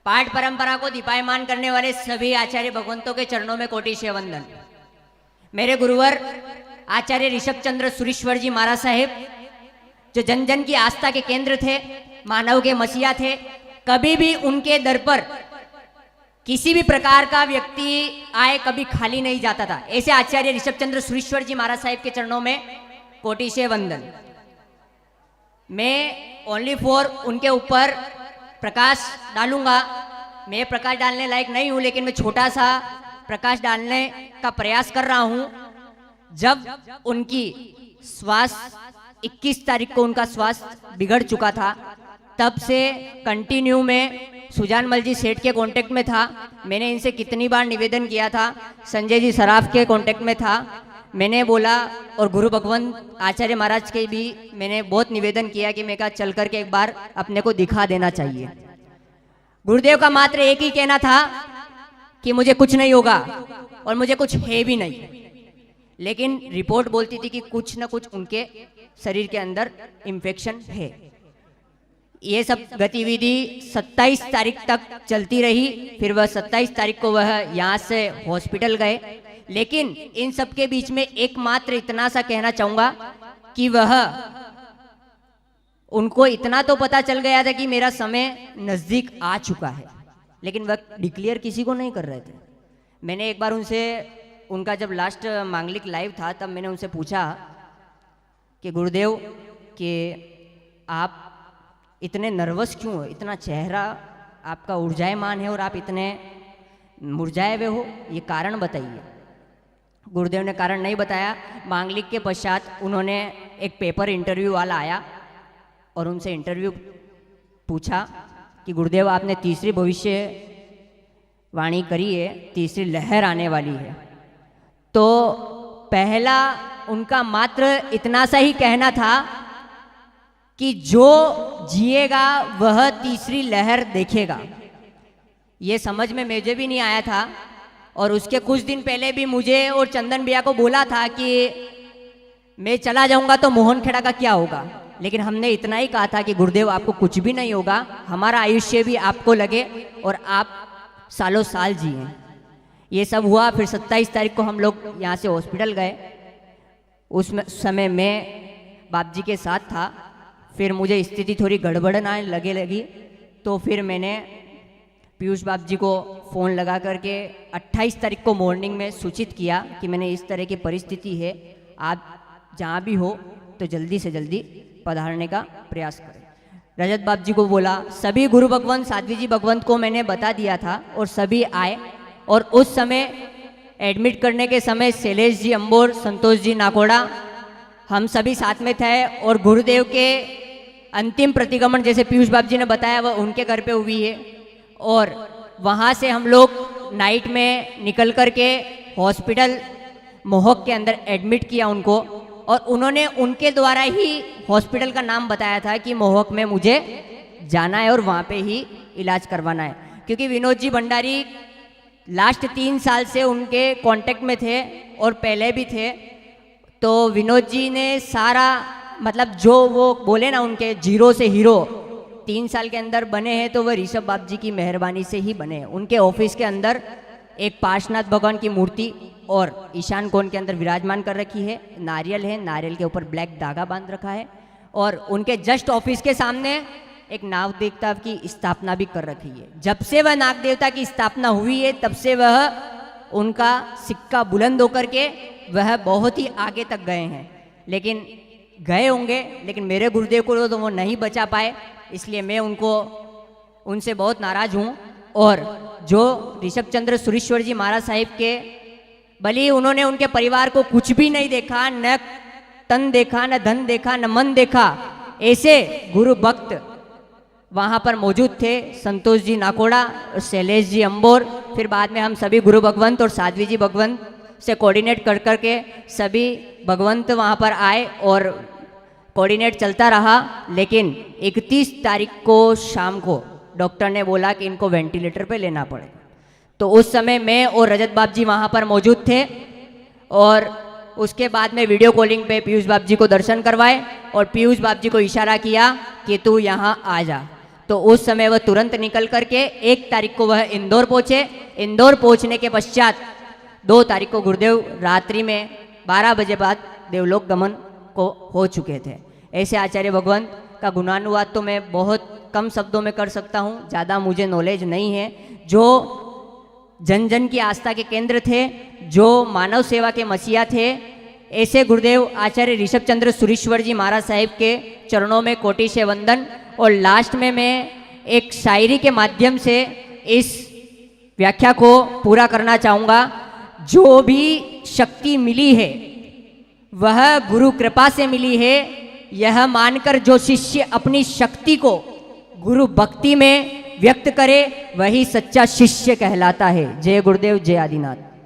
पाठ परंपरा को दीपायमान करने वाले सभी आचार्य भगवंतों के चरणों में कोटि से वंदन। मेरे गुरुवर आचार्य ऋषभ चंद्र सुरीश्वर जी महाराज साहेब, जो जन जन की आस्था के केंद्र थे, मानव के मसीहा थे, कभी भी उनके दर पर किसी भी प्रकार का व्यक्ति आए कभी खाली नहीं जाता था। ऐसे आचार्य ऋषभ चंद्र सुरीश्वर जी महाराज साहेब के चरणों में कोटि से वंदन। मैं ओनली फॉर उनके ऊपर प्रकाश डालूंगा। मैं प्रकाश डालने लायक नहीं हूं, लेकिन मैं छोटा सा प्रकाश डालने का प्रयास कर रहा हूं। जब उनकी स्वास्थ्य 21 तारीख को उनका स्वास्थ्य बिगड़ चुका था, तब से कंटिन्यू में सुजान मल जी सेठ के कांटेक्ट में था। मैंने इनसे कितनी बार निवेदन किया था, संजय जी सराफ के कांटेक्ट में था। मैंने बोला, और गुरु भगवंत आचार्य महाराज के भी मैंने बहुत निवेदन किया कि मैं कहा चल करके एक बार अपने को दिखा देना चाहिए। गुरुदेव का मात्र एक ही कहना था कि मुझे कुछ नहीं होगा, और मुझे कुछ है भी नहीं, लेकिन रिपोर्ट बोलती थी कि कुछ न कुछ उनके शरीर के अंदर इन्फेक्शन है। ये सब गतिविधि 27 तारीख तक चलती रही। फिर वह 27 तारीख को वह यहाँ से हॉस्पिटल गए। लेकिन इन सब के बीच में एकमात्र इतना सा कहना चाहूंगा कि वह उनको इतना तो पता चल गया था कि मेरा समय नजदीक आ चुका है, लेकिन वह डिक्लेयर किसी को नहीं कर रहे थे। मैंने एक बार उनसे, उनका जब लास्ट मांगलिक लाइव था, तब मैंने उनसे पूछा कि गुरुदेव कि आप इतने नर्वस क्यों हो, इतना चेहरा आपका ऊर्जायमान है और आप इतने मुरझाए हुए हो, ये कारण बताइए। गुरुदेव ने कारण नहीं बताया। मांगलिक के पश्चात उन्होंने एक पेपर इंटरव्यू वाला आया और उनसे इंटरव्यू पूछा कि गुरुदेव आपने तीसरी भविष्यवाणी करी है, तीसरी लहर आने वाली है। तो पहला उनका मात्र इतना सा ही कहना था कि जो जिएगा वह तीसरी लहर देखेगा। ये समझ में मुझे भी नहीं आया था, और उसके कुछ दिन पहले भी मुझे और चंदन भैया को बोला था कि मैं चला जाऊंगा तो मोहनखेड़ा का क्या होगा। लेकिन हमने इतना ही कहा था कि गुरुदेव आपको कुछ भी नहीं होगा, हमारा आयुष्य भी आपको लगे और आप सालों साल जिए। ये सब हुआ। फिर 27 तारीख को हम लोग यहाँ से हॉस्पिटल गए। उस समय मैं बाप जी के साथ था। फिर मुझे स्थिति थोड़ी गड़बड़ना लगी, तो फिर मैंने पीयूष बाप जी को फ़ोन लगा करके 28 तारीख को मॉर्निंग में सूचित किया कि मैंने इस तरह की परिस्थिति है, आप जहाँ भी हो तो जल्दी से जल्दी पधारने का प्रयास करें। रजत बाप जी को बोला, सभी गुरु भगवंत साध्वी जी भगवंत को मैंने बता दिया था और सभी आए। और उस समय एडमिट करने के समय शैलेश जी अंबोर, संतोष जी नाकोड़ा, हम सभी साथ में थे। और गुरुदेव के अंतिम प्रतिगमन, जैसे पीयूष बाप जी ने बताया, वह उनके घर पे हुई है। और वहाँ से हम लोग नाइट में निकल कर के हॉस्पिटल मोहक के अंदर एडमिट किया उनको, और उन्होंने उनके द्वारा ही हॉस्पिटल का नाम बताया था कि मोहक में मुझे जाना है और वहाँ पे ही इलाज करवाना है। क्योंकि विनोद जी भंडारी लास्ट 3 साल से उनके कांटेक्ट में थे और पहले भी थे। तो विनोद जी ने सारा, मतलब जो वो बोले ना, उनके जीरो से हीरो 3 साल के अंदर बने हैं, तो वह ऋषभ बाप जी की मेहरबानी से ही बने हैं। उनके ऑफिस के अंदर एक पार्श्वनाथ भगवान की मूर्ति और ईशान कोण के अंदर विराजमान कर रखी है। नारियल है, नारियल के ऊपर ब्लैक धागा बांध रखा है। और उनके जस्ट ऑफिस के सामने एक नाग देवता की स्थापना भी कर रखी है। जब से वह नाग देवता की स्थापना हुई है, तब से वह उनका सिक्का बुलंद होकर के वह बहुत ही आगे तक गए हैं। लेकिन गए होंगे, लेकिन मेरे गुरुदेव को तो वो नहीं बचा पाए, इसलिए मैं उनसे बहुत नाराज हूँ। और जो ऋषभ चंद्र सुरीश्वर जी महाराज साहिब के, भले उन्होंने उनके परिवार को कुछ भी नहीं देखा, न तन देखा, न धन देखा, न मन देखा, ऐसे गुरु भक्त वहाँ पर मौजूद थे। संतोष जी नाकोड़ा और शैलेश जी अंबोर। फिर बाद में हम सभी गुरु भगवंत और साध्वी जी भगवंत से कोऑर्डिनेट कर करके सभी भगवंत वहाँ पर आए और कोऑर्डिनेट चलता रहा। लेकिन 31 तारीख को शाम को डॉक्टर ने बोला कि इनको वेंटिलेटर पे लेना पड़ेगा। तो उस समय मैं और रजत बाप जी वहाँ पर मौजूद थे। और उसके बाद में वीडियो कॉलिंग पे पीयूष बाप जी को दर्शन करवाए और पीयूष बाप जी को इशारा किया कि तू यहाँ आ जा। तो उस समय वह तुरंत निकल करके 1 तारीख को वह इंदौर पहुँचे। इंदौर पहुँचने के पश्चात 2 तारीख को गुरुदेव रात्रि में 12 बजे बाद देवलोक गमन को हो चुके थे। ऐसे आचार्य भगवंत का गुणानुवाद तो मैं बहुत कम शब्दों में कर सकता हूँ, ज़्यादा मुझे नॉलेज नहीं है। जो जन जन की आस्था के केंद्र थे, जो मानव सेवा के मसीहा थे, ऐसे गुरुदेव आचार्य ऋषभ चंद्र सुरीश्वर जी महाराज साहिब के चरणों में कोटि से वंदन। और लास्ट में मैं एक शायरी के माध्यम से इस व्याख्या को पूरा करना चाहूँगा। जो भी शक्ति मिली है वह गुरु कृपा से मिली है, यह मानकर जो शिष्य अपनी शक्ति को गुरु भक्ति में व्यक्त करे वही सच्चा शिष्य कहलाता है। जय गुरुदेव, जय आदिनाथ।